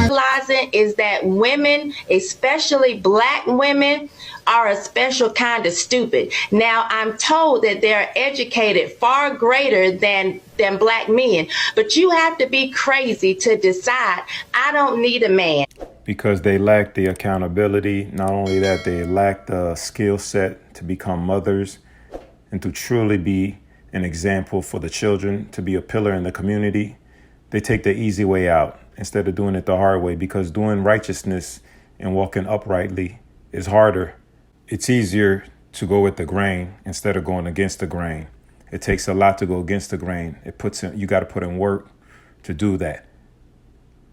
Realizing is that women, especially black women, are a special kind of stupid. Now, I'm told that they're educated far greater than black men, but you have to be crazy to decide, I don't need a man. Because they lack the accountability. Not only that, they lack the skill set to become mothers and to truly be an example for the children, to be a pillar in the community. They take the easy way out instead of doing it the hard way, because doing righteousness and walking uprightly is harder. It's easier to go with the grain instead of going against the grain. It takes a lot to go against the grain. You got to put in work to do that.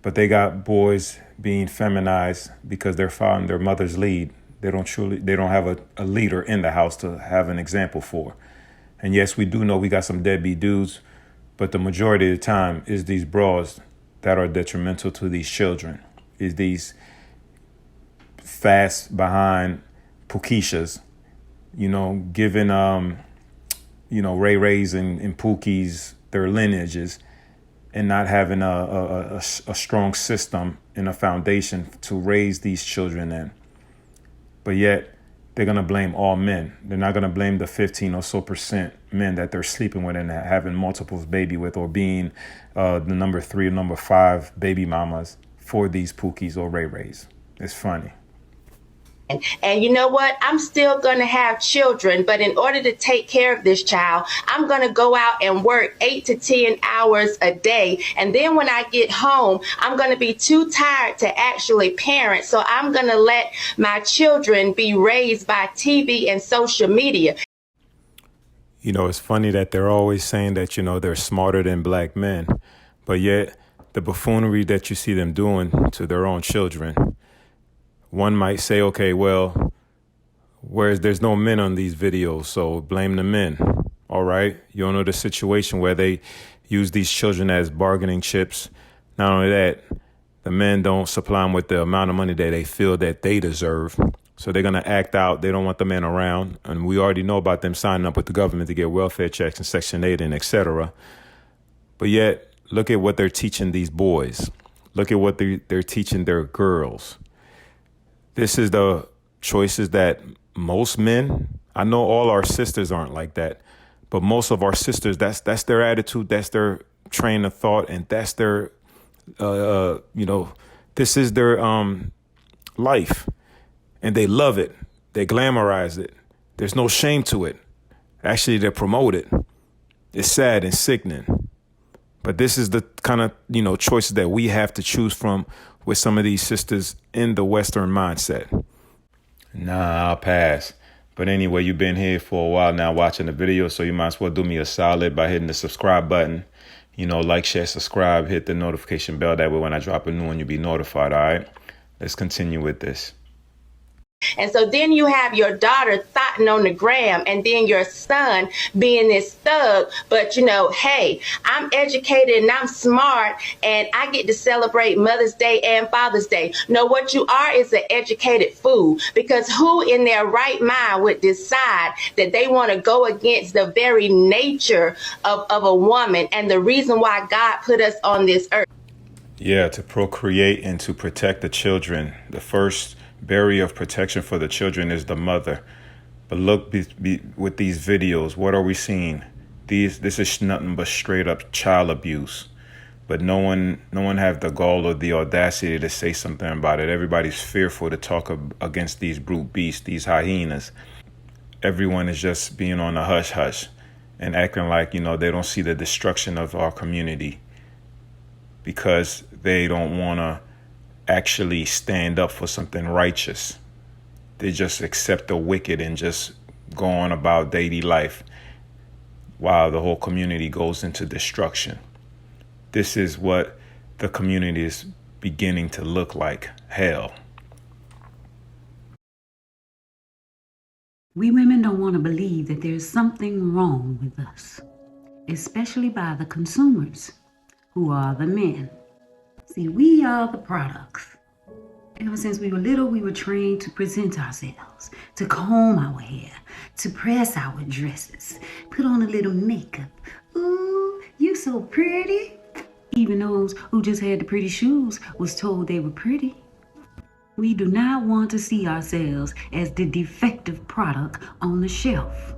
But they got boys being feminized because they're following their mother's lead. They don't have a leader in the house to have an example for. And yes, we do know we got some deadbeat dudes, but the majority of the time is these bras that are detrimental to these children, is these fast behind Pukishas, giving, Ray Rays and Pookies their lineages, and not having a strong system and a foundation to raise these children in. But yet, they're going to blame all men. They're not going to blame the 15 or so % men that they're sleeping with and having multiple baby with, or being the number 3 or number 5 baby mamas for these Pookies or Ray Rays. It's funny. And you know what? I'm still going to have children, but in order to take care of this child, I'm going to go out and work 8 to 10 hours a day. And then when I get home, I'm going to be too tired to actually parent. So I'm going to let my children be raised by TV and social media. It's funny that they're always saying that, they're smarter than black men, but yet the buffoonery that you see them doing to their own children. One might say, okay, well, there's no men on these videos, so blame the men. All right. You don't know the situation where they use these children as bargaining chips. Not only that, the men don't supply them with the amount of money that they feel that they deserve. So they're going to act out. They don't want the men around. And we already know about them signing up with the government to get welfare checks and Section 8 and et cetera. But yet, look at what they're teaching these boys. Look at what they're teaching their girls. This is the choices that most men, I know all our sisters aren't like that, but most of our sisters, that's their attitude, that's their train of thought, and that's their, this is their life. And they love it. They glamorize it. There's no shame to it. Actually, they promote it. It's sad and sickening. But this is the kind of, choices that we have to choose from with some of these sisters in the Western mindset. Nah, I'll pass. But anyway, you've been here for a while now watching the video, so you might as well do me a solid by hitting the subscribe button. Like, share, subscribe, hit the notification bell. That way when I drop a new one, you'll be notified, all right? Let's continue with this. And so then you have your daughter thotting on the gram, and then your son being this thug. But, hey, I'm educated and I'm smart, and I get to celebrate Mother's Day and Father's Day. No, what you are is an educated fool, because who in their right mind would decide that they want to go against the very nature of a woman and the reason why God put us on this earth? Yeah, to procreate and to protect the children. The first barrier of protection for the children is the mother. But look, with these videos, what are we seeing? This is nothing but straight up child abuse. But no one have the gall or the audacity to say something about it. Everybody's fearful to talk against these brute beasts, these hyenas. Everyone is just being on a hush hush and acting like, they don't see the destruction of our community, because they don't want to actually stand up for something righteous. They just accept the wicked and just go on about daily life while the whole community goes into destruction. This is what the community is beginning to look like. Hell. We women don't want to believe that there's something wrong with us, especially by the consumers, who are the men. See, we are the products. Ever since we were little, we were trained to present ourselves, to comb our hair, to press our dresses, put on a little makeup. Ooh, you so pretty. Even those who just had the pretty shoes was told they were pretty. We do not want to see ourselves as the defective product on the shelf.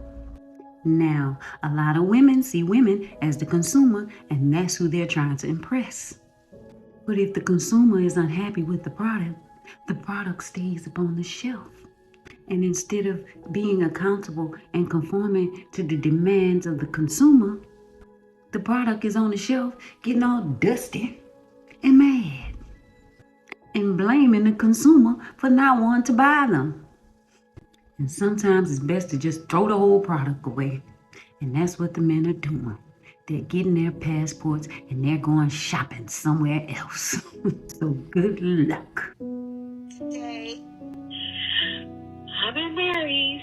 Now, a lot of women see women as the consumer, and that's who they're trying to impress. But if the consumer is unhappy with the product stays upon the shelf. And instead of being accountable and conforming to the demands of the consumer, the product is on the shelf getting all dusty and mad and blaming the consumer for not wanting to buy them. And sometimes it's best to just throw the whole product away. And that's what the men are doing. They're getting their passports and they're going shopping somewhere else. So good luck. Today, I've been married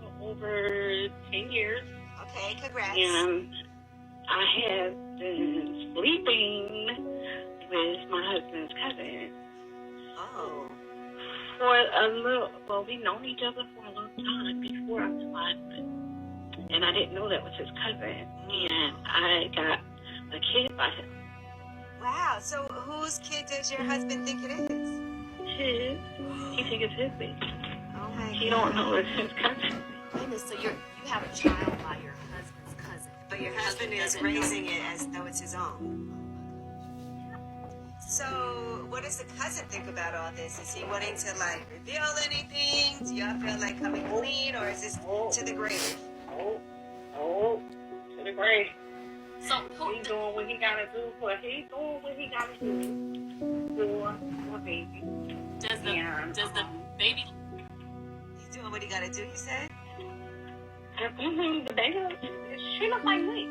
for over 10 years. Okay, congrats. And I have been sleeping with my husband's cousin. Oh. For a little, well, we've known each other for a long time before I was my husband. And I didn't know that was his cousin. And I got a kid by him. Wow, so whose kid does your husband think it is? His. He thinks it's his baby. Oh my God. He don't know it's his cousin. Goodness, so you have a child by your husband's cousin. But your husband is raising it as though it's his own. So, what does the cousin think about all this? Is he wanting to, like, reveal anything? Do y'all feel like coming clean, or is this to the grave? To the grave. So He's doing what he gotta do for a baby. does the baby? He's doing what he gotta do, you said? The baby, she looks like me.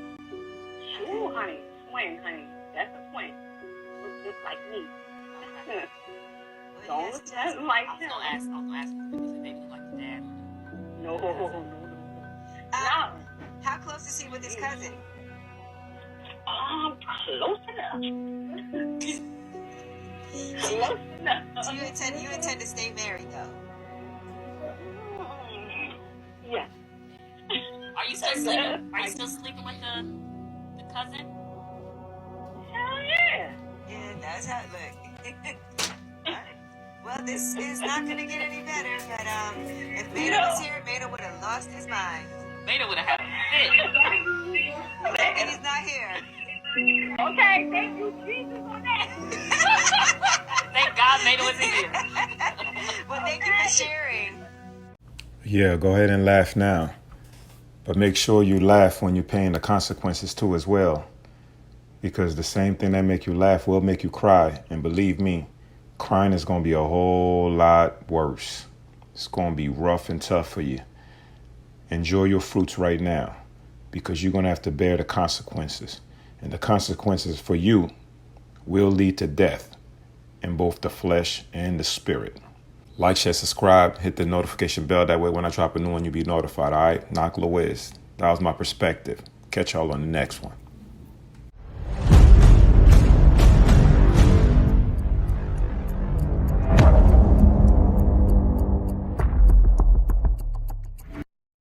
Ooh, honey, twin, honey. That's a twin. Looks just like me. Well, Don't yes, look nothing like I was him. gonna ask, does the baby look like the dad? No. How close is he with his cousin? Close enough. Close enough. Do you intend to stay married, though? Yeah. Are you still sleeping? Are you still sleeping with the cousin? Hell yeah. Yeah, that's how it looks. Well, this is not going to get any better, but if Maida was here, Maida would have lost his mind. Maida would have had a fit. And he's not here. Okay, thank you, Jesus, on that. Thank God Maida wasn't here. Well, thank you for sharing. Yeah, go ahead and laugh now. But make sure you laugh when you're paying the consequences too as well. Because the same thing that make you laugh will make you cry. And believe me, crying is going to be a whole lot worse. It's going to be rough and tough for you. Enjoy your fruits right now, because you're going to have to bear the consequences. And the consequences for you will lead to death in both the flesh and the spirit. Like, share, subscribe, hit the notification bell. That way when I drop a new one, you'll be notified. All right? Knock Louise. That was my perspective. Catch y'all on the next one.